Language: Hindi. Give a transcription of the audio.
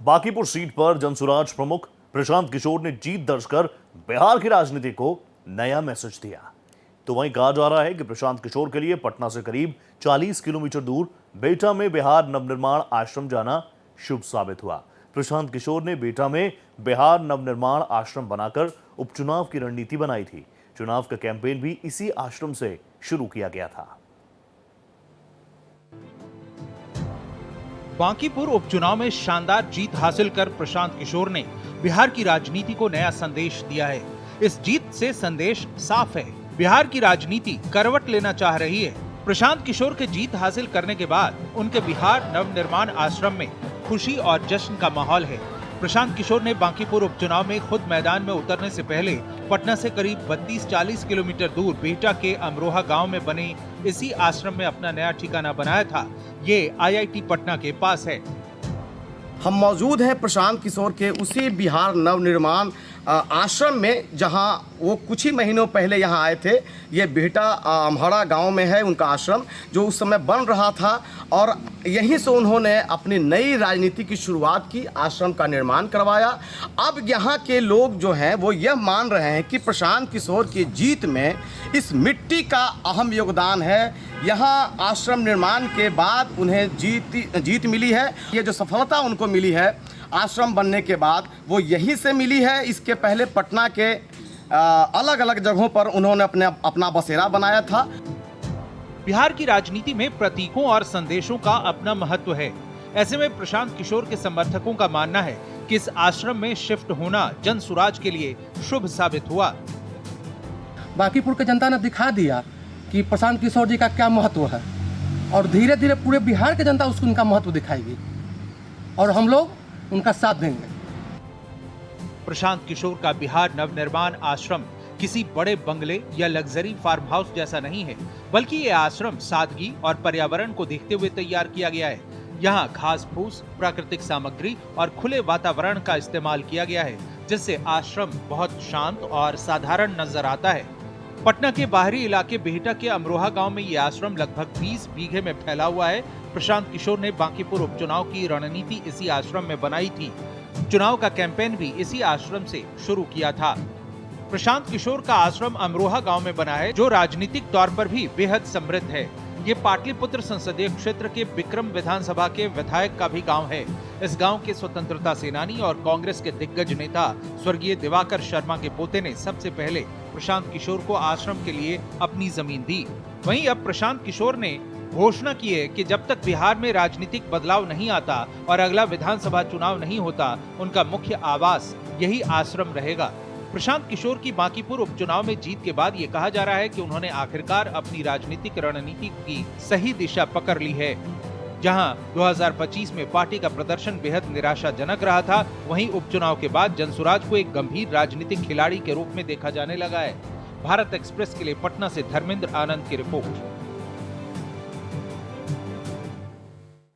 बांकीपुर सीट पर जनसुराज प्रमुख प्रशांत किशोर ने जीत दर्ज कर बिहार की राजनीति को नया मैसेज दिया। तो वहीं कहा जा रहा है कि प्रशांत किशोर के लिए पटना से करीब 40 किलोमीटर दूर बेटा में बिहार नवनिर्माण आश्रम जाना शुभ साबित हुआ। प्रशांत किशोर ने बेटा में बिहार नवनिर्माण आश्रम बनाकर उपचुनाव की रणनीति बनाई थी। चुनाव का कैंपेन भी इसी आश्रम से शुरू किया गया था। बांकीपुर उपचुनाव में शानदार जीत हासिल कर प्रशांत किशोर ने बिहार की राजनीति को नया संदेश दिया है। इस जीत से संदेश साफ है, बिहार की राजनीति करवट लेना चाह रही है। प्रशांत किशोर के जीत हासिल करने के बाद उनके बिहार नवनिर्माण आश्रम में खुशी और जश्न का माहौल है। प्रशांत किशोर ने बांकीपुर उपचुनाव में खुद मैदान में उतरने से पहले पटना से करीब 32-40 किलोमीटर दूर बिहटा के अमरोहा गांव में बने इसी आश्रम में अपना नया ठिकाना बनाया था। ये IIT पटना के पास है। हम मौजूद हैं प्रशांत किशोर के उसी बिहार नवनिर्माण आश्रम में, जहां वो कुछ ही महीनों पहले यहां आए थे। ये बिहटा अमहड़ा गांव में है उनका आश्रम, जो उस समय बन रहा था, और यहीं से उन्होंने अपनी नई राजनीति की शुरुआत की, आश्रम का निर्माण करवाया। अब यहां के लोग जो हैं वो यह मान रहे हैं कि प्रशांत किशोर की जीत में इस मिट्टी का अहम योगदान है। यहाँ आश्रम निर्माण के बाद उन्हें जीत मिली है। ये जो सफलता उनको मिली है आश्रम बनने के बाद, वो यहीं से मिली है। इसके पहले पटना के अलग अलग जगहों पर उन्होंने अपना बसेरा बनाया था। बिहार की राजनीति में प्रतीकों और संदेशों का अपना महत्व है। ऐसे में प्रशांत किशोर के समर्थकों का मानना है कि इस आश्रम में शिफ्ट होना जनसुराज के लिए शुभ साबित हुआ। बांकीपुर की जनता ने दिखा दिया कि प्रशांत किशोर जी का क्या महत्व है, और धीरे धीरे पूरे बिहार की जनता उसको उनका महत्व दिखाएगी, और हम लोग उनका साथ देंगे। प्रशांत किशोर का बिहार नवनिर्माण आश्रम किसी बड़े बंगले या लग्जरी फार्म हाउस जैसा नहीं है, बल्कि ये आश्रम सादगी और पर्यावरण को देखते हुए तैयार किया गया है। यहाँ घास फूस, प्राकृतिक सामग्री और खुले वातावरण का इस्तेमाल किया गया है, जिससे आश्रम बहुत शांत और साधारण नजर आता है। पटना के बाहरी इलाके बिहटा के अमरोहा गांव में ये आश्रम लगभग 20 बीघे में फैला हुआ है। प्रशांत किशोर ने बांकीपुर उपचुनाव की रणनीति इसी आश्रम में बनाई थी। चुनाव का कैंपेन भी इसी आश्रम से शुरू किया था। प्रशांत किशोर का आश्रम अमरोहा गांव में बना है, जो राजनीतिक तौर पर भी बेहद समृद्ध है। ये पाटलिपुत्र संसदीय क्षेत्र के विक्रम विधानसभा के विधायक का भी गांव है। इस गांव के स्वतंत्रता सेनानी और कांग्रेस के दिग्गज नेता स्वर्गीय दिवाकर शर्मा के पोते ने सबसे पहले प्रशांत किशोर को आश्रम के लिए अपनी जमीन दी। वहीं अब प्रशांत किशोर ने घोषणा की है कि जब तक बिहार में राजनीतिक बदलाव नहीं आता और अगला विधानसभा चुनाव नहीं होता, उनका मुख्य आवास यही आश्रम रहेगा। प्रशांत किशोर की बांकीपुर उपचुनाव में जीत के बाद ये कहा जा रहा है कि उन्होंने आखिरकार अपनी राजनीतिक रणनीति की सही दिशा पकड़ ली है। जहां 2025 में पार्टी का प्रदर्शन बेहद निराशाजनक रहा था, वहीं उपचुनाव के बाद जनसुराज को एक गंभीर राजनीतिक खिलाड़ी के रूप में देखा जाने लगा है। भारत एक्सप्रेस के लिए पटना से धर्मेंद्र आनंद की रिपोर्ट।